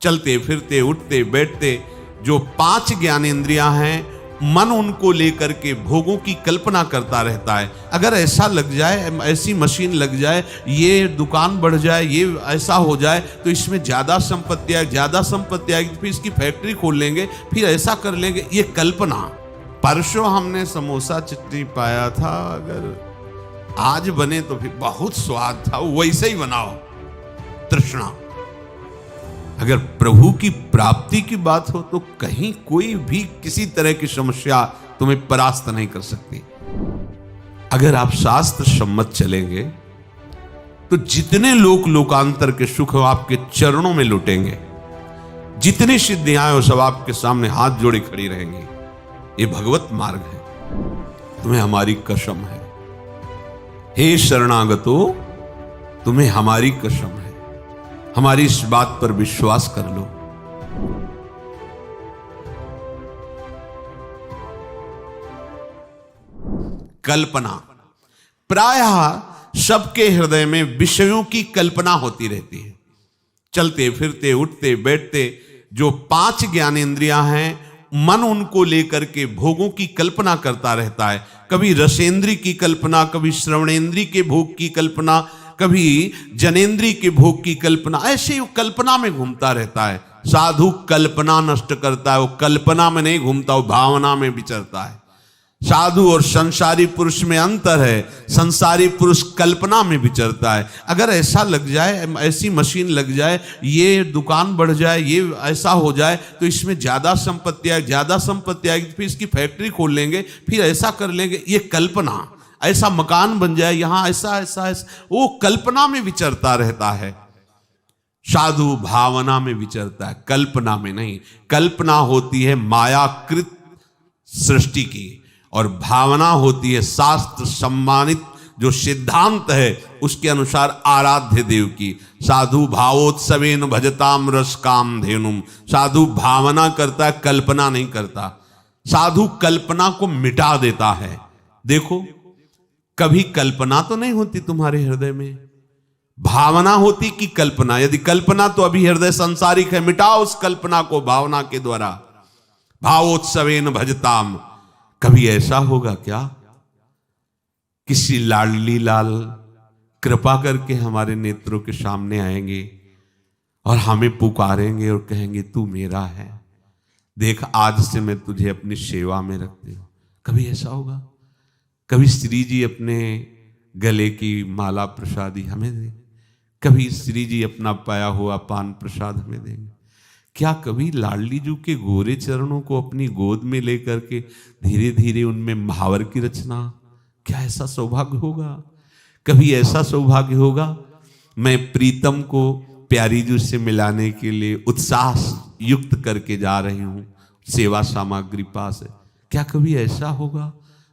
चलते फिरते उठते बैठते जो 5 ज्ञानेंद्रियां हैं, मन उनको लेकर के भोगों की कल्पना करता रहता है। अगर ऐसा लग जाए, ऐसी मशीन लग जाए, ये दुकान बढ़ जाए, ये ऐसा हो जाए तो इसमें ज़्यादा संपत्ति आएगी, ज़्यादा संपत्ति आएगी, फिर इसकी फैक्ट्री खोल लेंगे, फिर ऐसा कर लेंगे, ये कल्पना। परसों हमने समोसा चटनी पाया था, अगर आज बने तो फिर बहुत स्वाद था, वैसे ही बनाओ। तृष्णा। अगर प्रभु की प्राप्ति की बात हो तो कहीं कोई भी किसी तरह की समस्या तुम्हें परास्त नहीं कर सकती। अगर आप शास्त्र सम्मत चलेंगे तो जितने लोकांतर के सुख आपके चरणों में लुटेंगे, जितनी सिद्धियां हो सब आपके सामने हाथ जोड़े खड़ी रहेंगी। ये भगवत मार्ग है, तुम्हें हमारी कसम है। हे शरणागतो, तुम्हें हमारी कसम है, हमारी इस बात पर विश्वास कर लो। कल्पना। प्रायः सबके हृदय में विषयों की कल्पना होती रहती है। चलते फिरते उठते बैठते जो 5 ज्ञानेंद्रियां हैं, मन उनको लेकर के भोगों की कल्पना करता रहता है। कभी रसेंद्री की कल्पना, कभी श्रवणेंद्री के भोग की कल्पना, कभी जनेंद्री के भोग की कल्पना, ऐसे ही कल्पना में घूमता रहता है। साधु कल्पना नष्ट करता है, वो कल्पना में नहीं घूमता, वो भावना में विचरता है। साधु और संसारी पुरुष में अंतर है, संसारी पुरुष कल्पना में विचरता है। अगर ऐसा लग जाए, ऐसी मशीन लग जाए, ये दुकान बढ़ जाए, ये ऐसा हो जाए तो इसमें ज़्यादा संपत्ति आएगी, ज़्यादा संपत्ति आएगी, फिर इसकी फैक्ट्री खोल लेंगे, फिर ऐसा कर लेंगे, ये कल्पना। ऐसा मकान बन जाए, यहां ऐसा ऐसा ऐसा, वो कल्पना में विचरता रहता है। साधु भावना में विचरता है, कल्पना में नहीं। कल्पना होती है मायाकृत सृष्टि की, और भावना होती है शास्त्र सम्मानित जो सिद्धांत है उसके अनुसार आराध्य देव की। साधु भावोत्सवेन भजताम रस काम धेनुम। साधु भावना करता है, कल्पना नहीं करता। साधु कल्पना को मिटा देता है। देखो, कभी कल्पना तो नहीं होती तुम्हारे हृदय में, भावना होती कि कल्पना। यदि कल्पना तो अभी हृदय संसारिक है, मिटाओ उस कल्पना को भावना के द्वारा। भावोत्सवेन भजताम। कभी ऐसा होगा क्या, किसी लाडली लाल कृपा करके हमारे नेत्रों के सामने आएंगे और हमें पुकारेंगे और कहेंगे तू मेरा है, देख आज से मैं तुझे अपनी सेवा में रखती हूं। कभी ऐसा होगा? कभी श्री जी अपने गले की माला प्रसादी हमें देंगे, कभी श्री जी अपना पाया हुआ पान प्रसाद हमें देंगे। क्या कभी लाडली जू के गोरे चरणों को अपनी गोद में लेकर के धीरे धीरे उनमें महावर की रचना, क्या ऐसा सौभाग्य होगा? कभी ऐसा सौभाग्य होगा मैं प्रीतम को प्यारी जू से मिलाने के लिए उत्साह युक्त करके जा रही हूं सेवा सामग्री पास है, क्या कभी ऐसा होगा?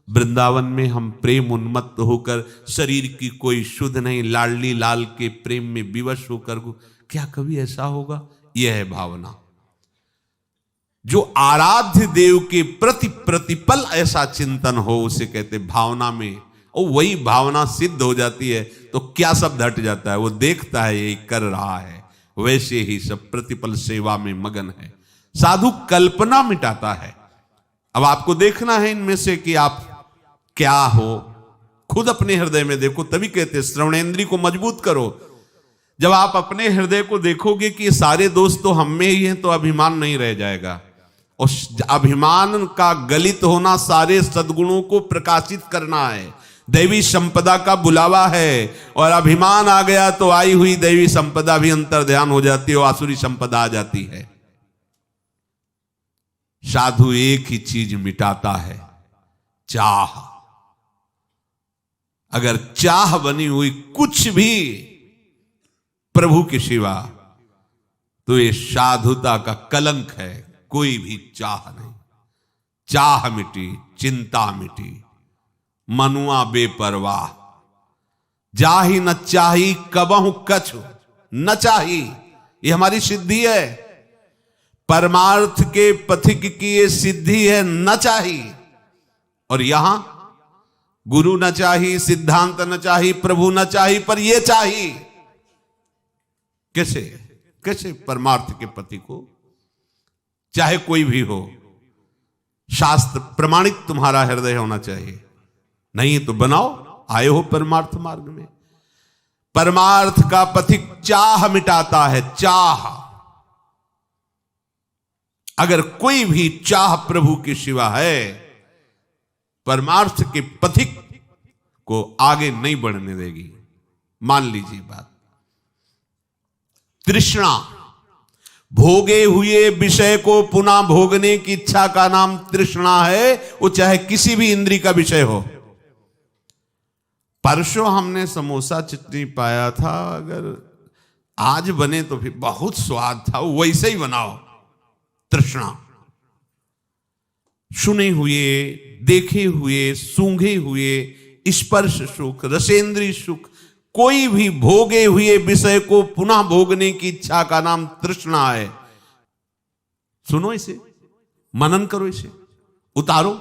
वृंदावन में हम प्रेम उन्मत्त होकर, शरीर की कोई शुद्ध नहीं, लाडली लाल के प्रेम में विवश होकर, क्या कभी ऐसा होगा? यह है भावना। जो आराध्य देव के प्रति प्रतिपल ऐसा चिंतन हो उसे कहते भावना में। और वही भावना सिद्ध हो जाती है तो क्या सब हट जाता है, वो देखता है यही कर रहा है, वैसे ही सब प्रतिपल सेवा में मगन है। साधु कल्पना मिटाता है। अब आपको देखना है इनमें से कि आप क्या हो, खुद अपने हृदय में देखो, तभी कहते श्रवणेंद्री को मजबूत करो। जब आप अपने हृदय को देखोगे कि ये सारे दोस्त तो हम में ही हैं, तो अभिमान नहीं रह जाएगा। और अभिमान का गलित होना सारे सद्गुणों को प्रकाशित करना है, दैवी संपदा का बुलावा है। और अभिमान आ गया तो आई हुई दैवी संपदा भी अंतर्ध्यान हो जाती है, और आसुरी संपदा आ जाती है। साधु एक ही चीज मिटाता है, चाह। अगर चाह बनी हुई कुछ भी प्रभु के सिवा, तो ये साधुता का कलंक है। कोई भी चाह नहीं, चाह मिटी, चिंता मिटी, मनुआ बेपरवाह। जाही न चाही कबहु कछु न चाही, ये हमारी सिद्धि है। परमार्थ के पथिक की ये सिद्धि है, न चाही। और यहां गुरु न चाही, सिद्धांत न चाही, प्रभु न चाही, पर ये चाही। कैसे? कैसे परमार्थ के पति को, चाहे कोई भी हो, शास्त्र प्रमाणित तुम्हारा हृदय होना चाहिए, नहीं तो बनाओ, आए हो परमार्थ मार्ग में। परमार्थ का पथिक चाह मिटाता है, चाह। अगर कोई भी चाह प्रभु के सिवा है, परमार्थ के पथिक को आगे नहीं बढ़ने देगी। मान लीजिए बात, तृष्णा, भोगे हुए विषय को पुनः भोगने की इच्छा का नाम तृष्णा है, वो चाहे किसी भी इंद्री का विषय हो। परसों हमने समोसा चटनी पाया था, अगर आज बने तो फिर बहुत स्वाद था, वैसे ही बनाओ। तृष्णा, सुने हुए, देखे हुए, सूंघे हुए स्पर्श सुख, रसेंद्रीय सुख, कोई भी भोगे हुए विषय को पुनः भोगने की इच्छा का नाम तृष्णा है। सुनो इसे, मनन करो, इसे उतारो।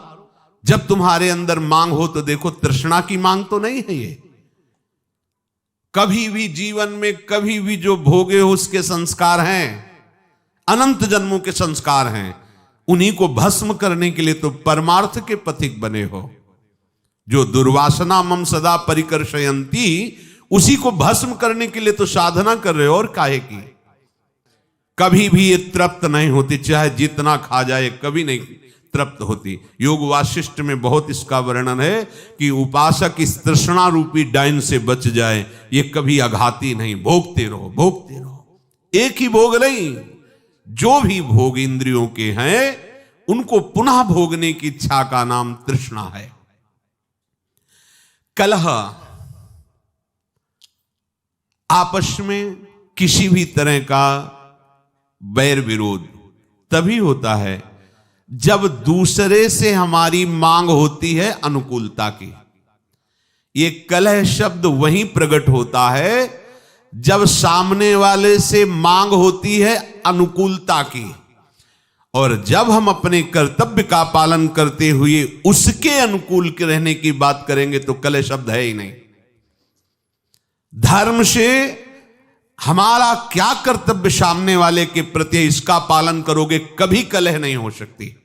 जब तुम्हारे अंदर मांग हो तो देखो, तृष्णा की मांग तो नहीं है ये। कभी भी जीवन में कभी भी जो भोगे हो उसके संस्कार हैं, अनंत जन्मों के संस्कार हैं। उन्हीं को भस्म करने के लिए तो परमार्थ के पथिक बने हो। जो दुर्वासना मम सदा परिकर्षयंती, उसी को भस्म करने के लिए तो साधना कर रहे हो, और काहे की। कभी भी ये तृप्त नहीं होती, चाहे जितना खा जाए कभी नहीं तृप्त होती। योग वासिष्ठ में बहुत इसका वर्णन है कि उपासक इस तृष्णा रूपी डाइन से बच जाए, ये कभी आघाती नहीं, भोगते रहो, भोगते रहो। एक ही भोग नहीं, जो भी भोग इंद्रियों के हैं उनको पुनः भोगने की इच्छा का नाम तृष्णा है। कलह, आपस में किसी भी तरह का बैर विरोध तभी होता है जब दूसरे से हमारी मांग होती है अनुकूलता की। ये कलह शब्द वहीं प्रकट होता है जब सामने वाले से मांग होती है अनुकूलता की, और जब हम अपने कर्तव्य का पालन करते हुए उसके अनुकूल के रहने की बात करेंगे तो कलह शब्द है ही नहीं। धर्म से हमारा क्या कर्तव्य सामने वाले के प्रति, इसका पालन करोगे, कभी कलह नहीं हो सकती।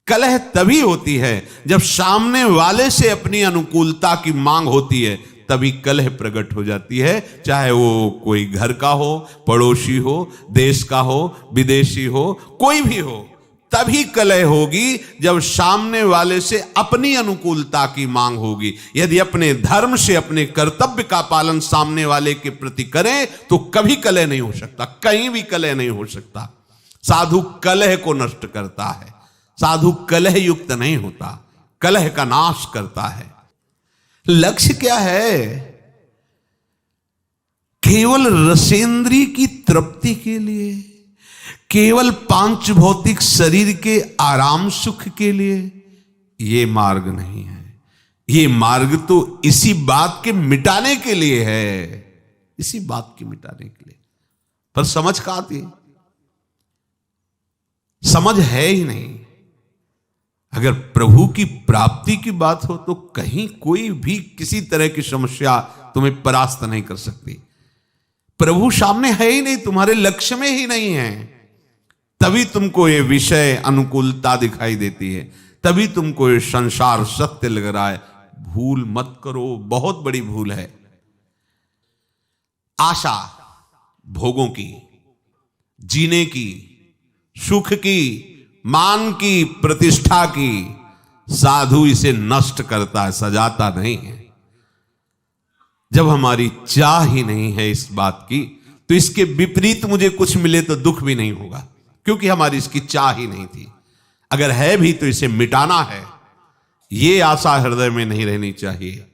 कलह तभी होती है जब सामने वाले से अपनी अनुकूलता की मांग होती है, तभी कलह प्रकट हो जाती है। चाहे वो कोई घर का हो, पड़ोसी हो, देश का हो, विदेशी हो, कोई भी हो, तभी कलह होगी जब सामने वाले से अपनी अनुकूलता की मांग होगी। यदि अपने धर्म से अपने कर्तव्य का पालन सामने वाले के प्रति करें तो कभी कलह नहीं हो सकता, कहीं भी कलह नहीं हो सकता। साधु कलह को नष्ट करता है, साधु कलह युक्त नहीं होता, कलह का नाश करता है। लक्ष्य क्या है? केवल रसेंद्री की तृप्ति के लिए, केवल पांच भौतिक शरीर के आराम सुख के लिए ये मार्ग नहीं है। ये मार्ग तो इसी बात के मिटाने के लिए है, इसी बात के मिटाने के लिए। पर समझ कहां आती? समझ है ही नहीं। अगर प्रभु की प्राप्ति की बात हो तो कहीं कोई भी किसी तरह की समस्या तुम्हें परास्त नहीं कर सकती। प्रभु सामने है ही नहीं, तुम्हारे लक्ष्य में ही नहीं है, तभी तुमको ये विषय अनुकूलता दिखाई देती है, तभी तुमको ये संसार सत्य लग रहा है। भूल मत करो, बहुत बड़ी भूल है। आशा भोगों की, जीने की, सुख की, मान की, प्रतिष्ठा की, साधु इसे नष्ट करता है, सजाता नहीं है। जब हमारी चाह ही नहीं है इस बात की, तो इसके विपरीत मुझे कुछ मिले तो दुख भी नहीं होगा, क्योंकि हमारी इसकी चाह ही नहीं थी। अगर है भी तो इसे मिटाना है, ये आशा हृदय में नहीं रहनी चाहिए।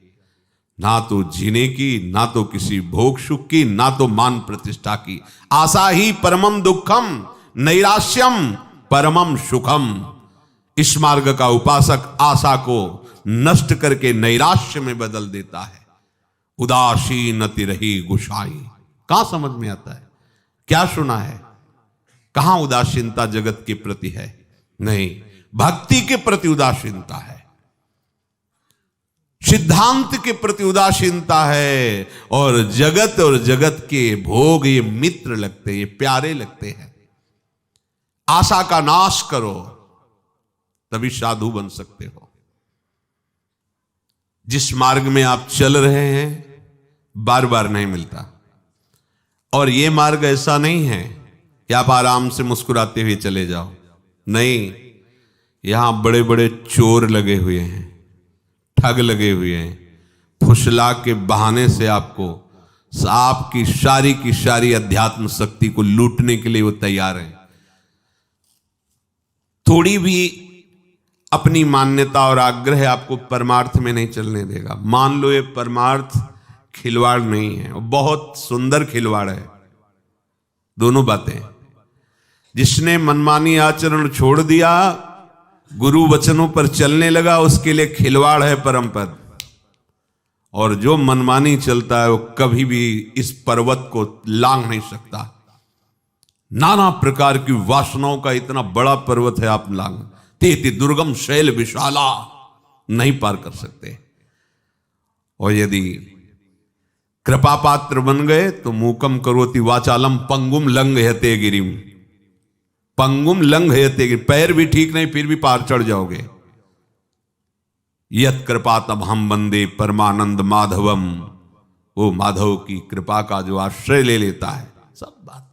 ना तो जीने की, ना तो किसी भोग सुख की, ना तो मान प्रतिष्ठा की। आशा ही परमम दुखम, नैराश्यम परमम सुखम। इस मार्ग का उपासक आशा को नष्ट करके नैराश्य में बदल देता है। उदासीनति रही गुसाई, कहां समझ में आता है? क्या सुना है? कहां उदासीनता जगत के प्रति है? नहीं, भक्ति के प्रति उदासीनता है। सिद्धांत के प्रति उदासीनता है, और जगत के भोग ये मित्र लगते हैं, ये प्यारे लगते हैं। आशा का नाश करो, तभी साधु बन सकते हो। जिस मार्ग में आप चल रहे हैं बार बार नहीं मिलता, और ये मार्ग ऐसा नहीं है कि आप आराम से मुस्कुराते हुए चले जाओ। नहीं, यहां बड़े बड़े चोर लगे हुए हैं, ठग लगे हुए हैं, फुसला के बहाने से आपकी सारी अध्यात्म शक्ति को लूटने के लिए वो तैयार है। थोड़ी भी अपनी मान्यता और आग्रह आपको परमार्थ में नहीं चलने देगा। मान लो ये परमार्थ खिलवाड़ नहीं है, बहुत सुंदर खिलवाड़ है। दोनों बातें, जिसने मनमानी आचरण छोड़ दिया, गुरु वचनों पर चलने लगा, उसके लिए खिलवाड़ है परम पद। और जो मनमानी चलता है वो कभी भी इस पर्वत को लांघ नहीं सकता। नाना प्रकार की वासनाओं का इतना बड़ा पर्वत है, आप लांघ तेति दुर्गम शैल विशाला नहीं पार कर सकते। और यदि कृपा पात्र बन गए तो मूकम करोति वाचालम पंगुम लंघयते गिरिम। पंगुम लंघयते गिरिम, पैर भी ठीक नहीं फिर भी पार चढ़ जाओगे। यत कृपा तब हम बंदे परमानंद माधवम, वो माधव की कृपा का जो आश्रय ले लेता है, सब बात